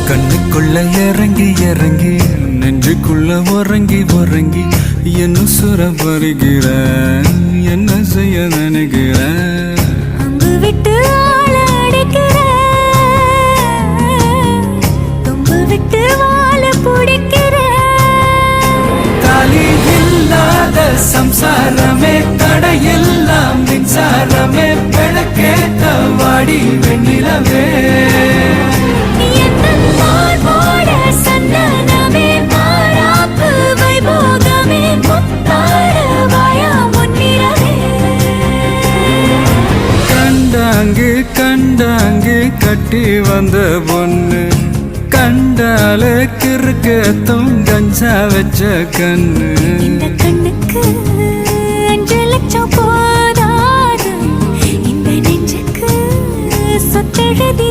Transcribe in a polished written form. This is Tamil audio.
கண்ணுக்குள்ள இறங்கி இறங்கி நெஞ்சுக்குள்ள உறங்கி உறங்கி என்ன சுர வருகிற என்ன செய்ய நினைக்கிற அங்கு விட்டு ஆள அடைக்கிற தொம்பு விட்டு வாழ பிடிக்கிற தாலி இல்லாத சம்சாரமே தடையெல்லாம் மின்சாரமே பிழக்கேத்த வாடி வெண்ணிலவே கண்டாங்கு கட்டி வந்த பொண்ணு கண்டால கிறுக்கத்தும் கஞ்சா வச்ச கண்ணு இந்த கண்ணுக்கு 5 லட்சம் போதாது இந்த நெஞ்சுக்கு சொத்தெழுதி